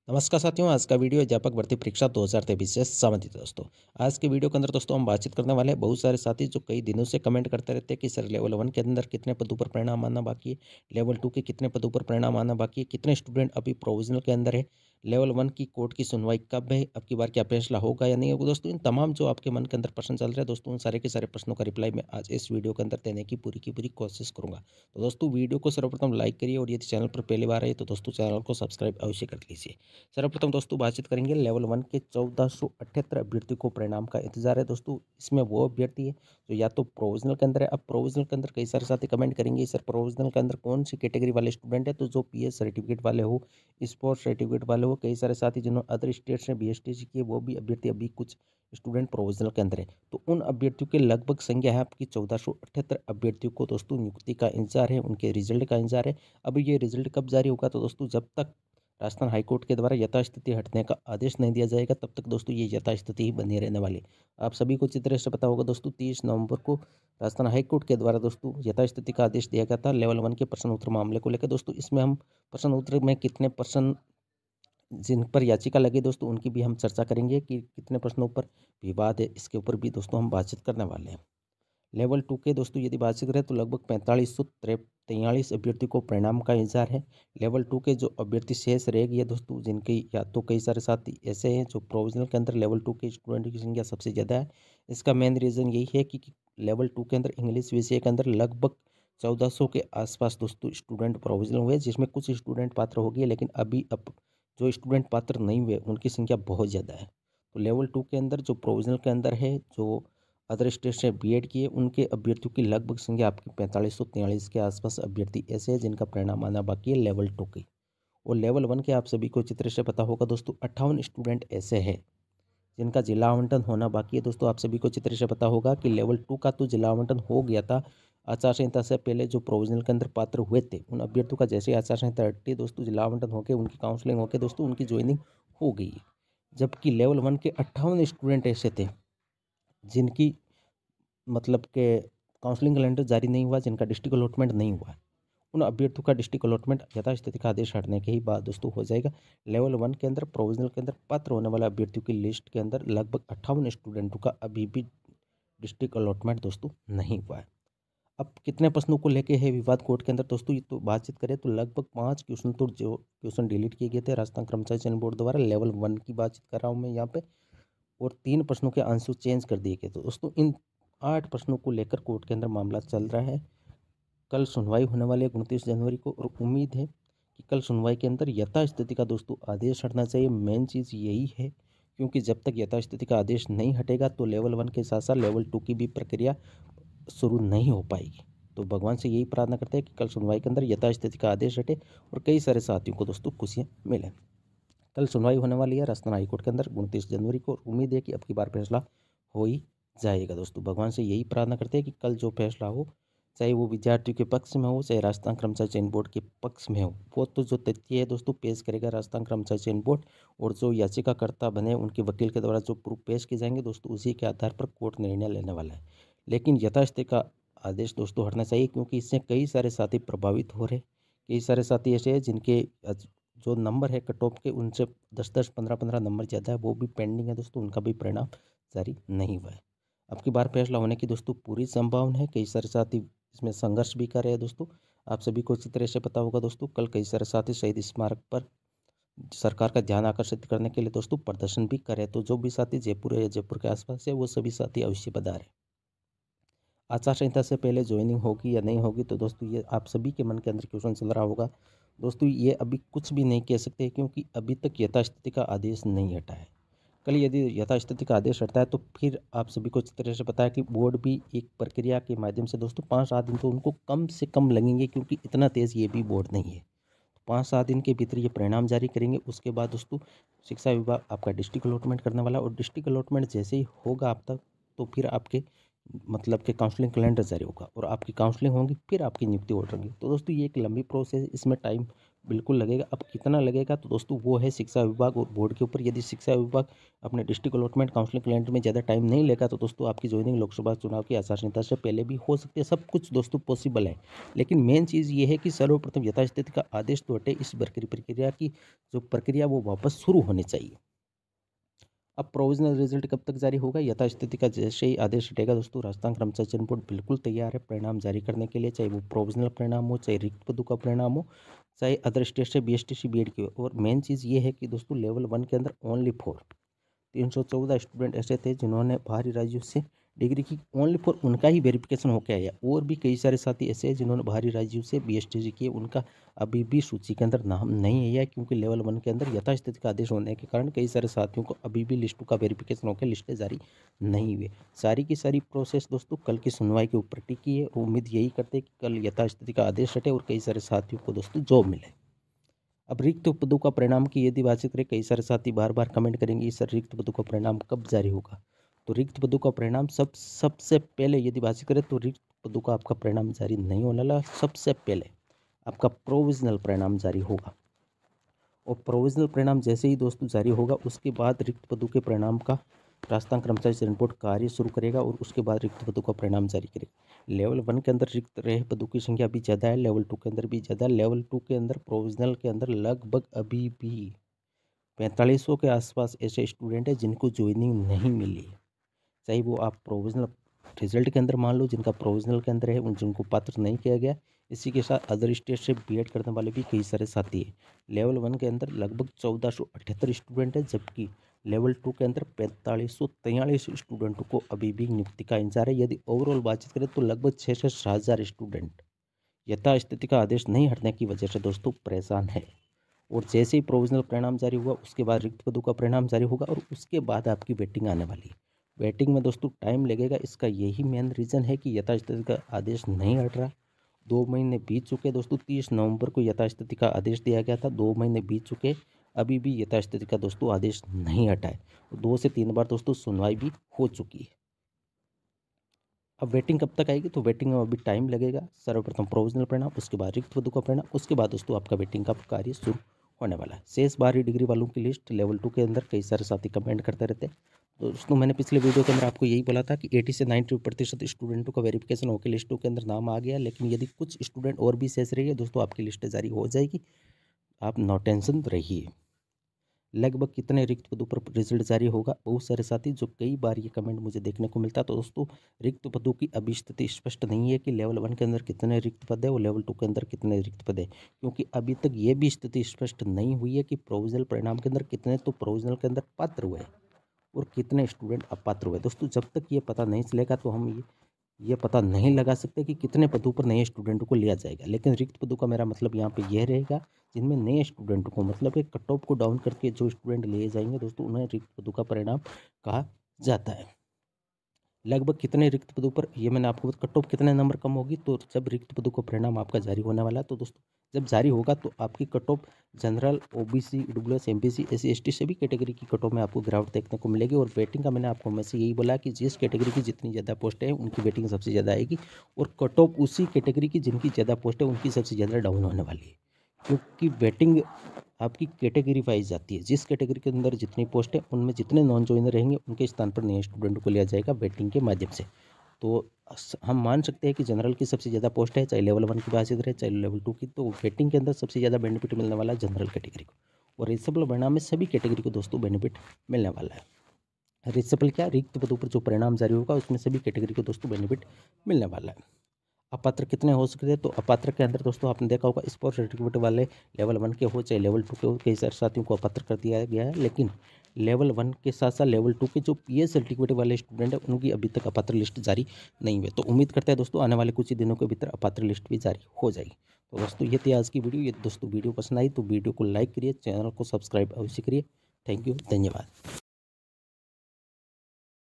नमस्कार साथियों, आज का वीडियो अध्यापक भर्ती परीक्षा 2023 से संबंधित है दोस्तों। आज के वीडियो के अंदर दोस्तों हम बातचीत करने वाले हैं बहुत सारे साथी जो कई दिनों से कमेंट करते रहते हैं कि सर लेवल 1 के अंदर कितने पदों पर परिणाम आना बाकी है, लेवल 2 के कितने पदों पर परिणाम आना बाकी है, कितने स्टूडेंट अभी प्रोविजनल के अंदर है, लेवल 1 की कोर्ट की सुनवाई कब है, अब की बार क्या फैसला होगा या नहीं होगा। दोस्तों इन तमाम जो आपके मन के अंदर प्रश्न चल रहे हैं दोस्तों, उन सारे के सारे प्रश्नों का रिप्लाई मैं आज इस वीडियो के अंदर देने की पूरी कोशिश करूंगा। तो दोस्तों वीडियो को सर्वप्रथम लाइक करिए और यदि चैनल पर पहली बार है तो दोस्तों चैनल को सब्सक्राइब अवश्य कर लीजिए। सर्वप्रथम दोस्तों बातचीत करेंगे लेवल 1 के 1478 अभ्यर्थियों को परिणाम का इंतजार है दोस्तों। इसमें वो अभ्यर्थी है जो या तो प्रोविजनल के अंदर है। अब प्रोविजनल के अंदर कई सारे साथी कमेंट करेंगे सर प्रोविजनल के अंदर कौन सी कैटेगरी वाले स्टूडेंट है, तो जो पीएस सर्टिफिकेट वाले हो, स्पोर्ट्स सर्टिफिकेट वाले हो, कई सारे साथी जिन्होंने अदर स्टेट्स में बीएसटीसी किए वो भी अभ्यर्थी अभी कुछ स्टूडेंट प्रोविजनल के अंदर है। तो उन अभ्यर्थियों के लगभग संख्या है आपकी 1478 अभ्यर्थियों को दोस्तों नियुक्ति का इंतजार है, उनके रिजल्ट का इंतजार है। अब ये रिजल्ट कब जारी होगा, तो दोस्तों जब तक राजस्थान हाईकोर्ट के द्वारा यथास्थिति हटने का आदेश नहीं दिया जाएगा तब तक दोस्तों ये यथास्थिति ही बनी रहने वाली। आप सभी को अच्छी तरह से पता होगा दोस्तों 30 नवंबर को राजस्थान हाईकोर्ट के द्वारा दोस्तों यथास्थिति का आदेश दिया गया था लेवल 1 के प्रश्न उत्तर मामले को लेकर। दोस्तों इसमें हम प्रश्न उत्तर में कितने प्रश्न जिन पर याचिका लगी दोस्तों उनकी भी हम चर्चा करेंगे कि कितने प्रश्नों पर विवाद है, इसके ऊपर भी दोस्तों हम बातचीत करने वाले हैं। लेवल 2 के दोस्तों यदि बातचीत करें तो लगभग 4543 अभ्यर्थियों को परिणाम का इंतजार है। लेवल 2 के जो अभ्यर्थी शेष रह गए दोस्तों, जिनके या तो कई सारे साथी ऐसे हैं जो प्रोविजनल के अंदर लेवल 2 के स्टूडेंट की संख्या सबसे ज़्यादा है। इसका मेन रीज़न यही है कि लेवल 2 के अंदर इंग्लिश विषय के अंदर लगभग 1400 के आसपास दोस्तों स्टूडेंट प्रोविजनल हुए, जिसमें कुछ स्टूडेंट पात्र हो गए, लेकिन अभी अब जो स्टूडेंट पात्र नहीं हुए उनकी संख्या बहुत ज़्यादा है। तो लेवल 2 के अंदर जो प्रोविजनल के अंदर है, जो अदर स्टेट से बीएड किए, उनके अभ्यर्थियों की लगभग संख्या आपकी 4543 के आसपास अभ्यर्थी ऐसे हैं जिनका परिणाम आना बाकी है लेवल 2 की। और लेवल 1 के आप सभी को चित्र से पता होगा दोस्तों 58 स्टूडेंट ऐसे हैं जिनका जिला आवंटन होना बाकी है। दोस्तों आप सभी को चित्र से पता होगा कि लेवल 2 का तो जिला आवंटन हो गया था। आचार संहिता से पहले जो प्रोविजनल के अंदर पात्र हुए थे उन अभ्यर्थियों का जैसे आचार संहिता हटती है दोस्तों, जिला आवंटन होकर उनकी काउंसलिंग होकर दोस्तों उनकी ज्वाइनिंग हो गई है। जबकि लेवल 1 के 58 स्टूडेंट ऐसे थे जिनकी मतलब के काउंसलिंग कैलेंडर जारी नहीं हुआ, जिनका डिस्ट्रिक्ट अलॉटमेंट नहीं हुआ। उन अभ्यर्थियों का डिस्ट्रिक्ट अलॉटमेंट यथास्थिति का आदेश हटने के ही बाद दोस्तों हो जाएगा। लेवल 1 के अंदर प्रोविजनल के अंदर पात्र होने वाले अभ्यर्थियों की लिस्ट के अंदर लगभग 58 स्टूडेंटों का अभी भी डिस्ट्रिक्ट अलॉटमेंट दोस्तों नहीं हुआ है। अब कितने प्रश्नों को लेके है विवाद कोर्ट के अंदर दोस्तों, ये तो बातचीत करें तो लगभग 5 क्वेश्चन तो जो क्वेश्चन डिलीट किए गए थे राजस्थान कर्मचारी चयन बोर्ड द्वारा, लेवल 1 की बातचीत कर रहा हूँ मैं यहाँ पे। और 3 प्रश्नों के आंसर चेंज कर दिए गए। तो दोस्तों इन 8 प्रश्नों को लेकर कोर्ट के अंदर मामला चल रहा है। कल सुनवाई होने वाली है 29 जनवरी को, और उम्मीद है कि कल सुनवाई के अंदर यथास्थिति का दोस्तों आदेश हटना चाहिए। मेन चीज़ यही है, क्योंकि जब तक यथास्थिति का आदेश नहीं हटेगा तो लेवल 1 के साथ साथ लेवल 2 की भी प्रक्रिया शुरू नहीं हो पाएगी। तो भगवान से यही प्रार्थना करते हैं कि कल सुनवाई के अंदर यथास्थिति का आदेश हटे और कई सारे साथियों को दोस्तों खुशियाँ मिलें। कल सुनवाई होने वाली है राजस्थान हाईकोर्ट के अंदर 29 जनवरी को। उम्मीद है कि अब की बार फैसला हो ही जाएगा दोस्तों। भगवान से यही प्रार्थना करते हैं कि कल जो फैसला हो, चाहे वो विद्यार्थियों के पक्ष में हो चाहे राजस्थान कर्मचारी चयन बोर्ड के पक्ष में हो, वो तो जो तथ्य है दोस्तों पेश करेगा राजस्थान कर्मचारी चयन बोर्ड, और जो याचिकाकर्ता बने उनके वकील के द्वारा जो प्रूफ पेश किए जाएंगे दोस्तों उसी के आधार पर कोर्ट निर्णय लेने वाला है। लेकिन यथास्थिति का आदेश दोस्तों हटना चाहिए, क्योंकि इससे कई सारे साथी प्रभावित हो रहे। कई सारे साथी ऐसे हैं जिनके जो नंबर है कट ऑफ के उनसे 10-10, 15-15 नंबर ज़्यादा है, वो भी पेंडिंग है दोस्तों, उनका भी परिणाम जारी नहीं हुआ है। अब की बार फैसला होने की दोस्तों पूरी संभावना है। कई सारे साथी इसमें संघर्ष भी कर रहे हैं दोस्तों। आप सभी को अच्छी तरह से पता होगा दोस्तों, कल कई सारे साथी शहीद स्मारक पर सरकार का ध्यान आकर्षित करने के लिए दोस्तों प्रदर्शन भी करे। तो जो भी साथी जयपुर है या जयपुर के आसपास है वो सभी साथी अवश्य पधारें। आचार संहिता से पहले ज्वाइनिंग होगी या नहीं होगी, तो दोस्तों ये आप सभी के मन के अंदर क्वेश्चन चल रहा होगा दोस्तों। ये अभी कुछ भी नहीं कह सकते, क्योंकि अभी तक यथास्थिति का आदेश नहीं हटा है। कल यदि यथास्थिति का आदेश हटता है तो फिर आप सभी को अच्छी तरह से पता है कि बोर्ड भी एक प्रक्रिया के माध्यम से दोस्तों 5-7 दिन तो उनको कम से कम लगेंगे, क्योंकि इतना तेज़ ये भी बोर्ड नहीं है। 5-7 दिन के भीतर ये परिणाम जारी करेंगे। उसके बाद दोस्तों शिक्षा विभाग आपका डिस्ट्रिक्ट अलॉटमेंट करने वाला, और डिस्ट्रिक्ट अलॉटमेंट जैसे ही होगा आप तक तो फिर आपके मतलब कि काउंसलिंग कैलेंडर जारी होगा और आपकी काउंसलिंग होगी, फिर आपकी नियुक्ति ऑर्डर होगी। तो दोस्तों ये एक लंबी प्रोसेस, इसमें टाइम बिल्कुल लगेगा। अब कितना लगेगा तो दोस्तों वो है शिक्षा विभाग और बोर्ड के ऊपर। यदि शिक्षा विभाग अपने डिस्ट्रिक्ट अलॉटमेंट काउंसलिंग कैलेंडर में ज़्यादा टाइम नहीं लेगा तो दोस्तों आपकी ज्वाइनिंग लोकसभा चुनाव की आचार संहिता से पहले भी हो सकती है। सब कुछ दोस्तों पॉसिबल है, लेकिन मेन चीज़ ये है कि सर्वप्रथम यथास्थिति का आदेश तो हटे, इस प्रक्रिया की जो प्रक्रिया वो वापस शुरू होनी चाहिए। अब प्रोविजनल रिजल्ट कब तक जारी होगा? यथास्थिति का जैसे ही आदेश हटेगा दोस्तों, राजस्थान कर्मचारी चयन बोर्ड बिल्कुल तैयार है परिणाम जारी करने के लिए, चाहे वो प्रोविजनल परिणाम हो, चाहे रिक्त पदों का परिणाम हो, चाहे अदर स्टेट से BSTC BEd की हो। और मेन चीज़ ये है कि दोस्तों लेवल 1 के अंदर ओनली फॉर 314 स्टूडेंट ऐसे थे जिन्होंने बाहरी राज्यों से डिग्री की, ओनली फॉर उनका ही वेरिफिकेशन होकर आया। और भी कई सारे साथी ऐसे हैं जिन्होंने बाहरी राज्यों से BSTC किए, उनका अभी भी सूची के अंदर नाम नहीं है, क्योंकि लेवल 1 के अंदर यथास्थिति का आदेश होने के कारण कई सारे साथियों को अभी भी लिस्टों का वेरिफिकेशन होकर लिस्टें जारी नहीं हुई। सारी की सारी प्रोसेस दोस्तों कल की सुनवाई के ऊपर टिकी है। उम्मीद यही करते हैं कि कल यथास्थिति का आदेश हटे और कई सारे साथियों को दोस्तों जॉब मिले। अब रिक्त पदों का परिणाम की यदि बातचीत करें, कई सारे साथी बार बार कमेंट करेंगे सर रिक्त पदों का परिणाम कब जारी होगा? तो रिक्त पदों का परिणाम सबसे पहले यदि बातचीत करें तो रिक्त पदों का आपका परिणाम जारी नहीं होने वाला। सबसे पहले आपका प्रोविजनल परिणाम जारी होगा, और प्रोविजनल परिणाम जैसे ही दोस्तों जारी होगा उसके बाद रिक्त पदों के परिणाम का राजस्थान कर्मचारी चयन बोर्ड कार्य शुरू करेगा और उसके बाद रिक्त पदों का परिणाम जारी करेगा। लेवल 1 के अंदर रिक्त रहे पदों की संख्या भी ज़्यादा है, लेवल 2 के अंदर भी ज़्यादा है। लेवल 2 के अंदर प्रोविजनल के अंदर लगभग अभी भी 4500 के आसपास ऐसे स्टूडेंट हैं जिनको ज्वाइनिंग नहीं मिली है। चाहे वो आप प्रोविजनल रिजल्ट के अंदर मान लो, जिनका प्रोविजनल के अंदर है उन जिनको पात्र नहीं किया गया। इसी के साथ अदर स्टेट से BEd करने वाले भी कई सारे साथी हैं। लेवल 1 के अंदर लगभग 1478 स्टूडेंट हैं, जबकि लेवल 2 के अंदर 4543 स्टूडेंटों को अभी भी नियुक्ति का इंतजार है। यदि ओवरऑल बातचीत करें तो लगभग 6 से 7,000 स्टूडेंट यथास्थिति का आदेश नहीं हटने की वजह से दोस्तों परेशान है। और जैसे ही प्रोविजनल परिणाम जारी हुआ उसके बाद रिक्त पदों का परिणाम जारी होगा और उसके बाद आपकी वेटिंग आने वाली है। वेटिंग में दोस्तों टाइम लगेगा, इसका यही मेन रीज़न है कि यथास्थिति का आदेश नहीं हट रहा। 2 महीने बीत चुके दोस्तों, 30 नवंबर को यथास्थिति का आदेश दिया गया था, 2 महीने बीत चुके, अभी भी यथास्थिति का दोस्तों आदेश नहीं हटा है। 2 से 3 बार दोस्तों सुनवाई भी हो चुकी है। अब वेटिंग कब तक आएगी? तो वेटिंग में अभी टाइम लगेगा। सर्वप्रथम प्रोविजनल परिणाम, उसके बाद रिक्त पदों का परिणाम, उसके बाद दोस्तों आपका वेटिंग का कार्य शुरू होने वाला है। शेष बाहरी डिग्री वालों की लिस्ट लेवल 2 के अंदर कई सारे साथी कमेंट करते रहते हैं। तो दोस्तों मैंने पिछले वीडियो के अंदर आपको यही बोला था कि 80 से 90% स्टूडेंटों का वेरिफिकेशन होकर लिस्टों के अंदर नाम आ गया, लेकिन यदि कुछ स्टूडेंट और भी शेष रहिए दोस्तों आपकी लिस्ट जारी हो जाएगी, आप नो टेंशन रहिए। लगभग कितने रिक्त पदों पर रिजल्ट जारी होगा? बहुत सारे साथी जो कई बार ये कमेंट मुझे देखने को मिलता है। तो दोस्तों रिक्त पदों की अभी स्थिति स्पष्ट नहीं है कि लेवल 1 के अंदर कितने रिक्त पद है और लेवल 2 के अंदर कितने रिक्त पद है, क्योंकि अभी तक ये भी स्थिति स्पष्ट नहीं हुई है कि प्रोविजनल परिणाम के अंदर कितने तो प्रोविजनल के अंदर पात्र हुए और कितने स्टूडेंट अपात्र हुए। दोस्तों जब तक ये पता नहीं चलेगा तो हम ये पता नहीं लगा सकते कि कितने पदों पर नए स्टूडेंटों को लिया जाएगा। लेकिन रिक्त पदों का मेरा मतलब यहाँ पे यह रहेगा जिनमें नए स्टूडेंटों को, मतलब एक कट ऑफ को डाउन करके जो स्टूडेंट लिए जाएंगे दोस्तों उन्हें रिक्त पदों का परिणाम कहा जाता है। लगभग कितने रिक्त पदों पर, ये मैंने आपको कट ऑफ कितने नंबर कम होगी, तो जब रिक्त पदों का परिणाम आपका जारी होने वाला है तो दोस्तों जब जारी होगा तो आपकी cut off general, OBC, EWS, MPC, SC ST सभी कैटेगरी की कट ऑफ में आपको गिरावट देखने को मिलेगी। और वेटिंग का मैंने आपको में से यही बोला कि जिस कैटेगरी की जितनी ज़्यादा पोस्टें हैं उनकी वेटिंग सबसे ज़्यादा आएगी, और कट ऑफ उसी कैटेगरी की जिनकी ज़्यादा पोस्ट है उनकी सबसे ज़्यादा डाउन होने वाली है, क्योंकि वेटिंग आपकी कैटेगरी वाइज जाती है। जिस कैटेगरी के अंदर जितनी पोस्ट है उनमें जितने नॉन ज्वाइनर रहेंगे उनके स्थान पर नए स्टूडेंट को लिया जाएगा वेटिंग के माध्यम से। तो हम मान सकते हैं कि जनरल की सबसे ज़्यादा पोस्ट है, चाहे लेवल 1 की बात रहे चाहे लेवल 2 की, तो वेटिंग के अंदर सबसे ज़्यादा बेनिफिट मिलने वाला है जनरल कैटेगरी को, और रिसेबल परिणाम में सभी कैटेगरी को दोस्तों बेनिफिट मिलने वाला है। रिसेबल क्या, रिक्त पदों पर जो परिणाम जारी होगा उसमें सभी कैटेगरी को दोस्तों बेनिफिट मिलने वाला है। अपात्र कितने हो सकते हैं? तो अपात्र के अंदर दोस्तों आपने देखा होगा स्पोर्ट्स सर्टिफिकेट वाले लेवल 1 के हो चाहे लेवल 2 के हो, कई सारे साथियों को अपात्र कर दिया गया है। लेकिन लेवल 1 के साथ साथ लेवल 2 के जो PS सर्टिफिकेट वाले स्टूडेंट हैं उनकी अभी तक अपात्र लिस्ट जारी नहीं हुई। तो उम्मीद करते हैं दोस्तों आने वाले कुछ ही दिनों के भीतर अपात्र लिस्ट भी जारी हो जाएगी। तो दोस्तों ये थी आज की वीडियो। ये दोस्तों वीडियो पसंद आई तो वीडियो को लाइक करिए, चैनल को सब्सक्राइब अवश्य करिए। थैंक यू, धन्यवाद।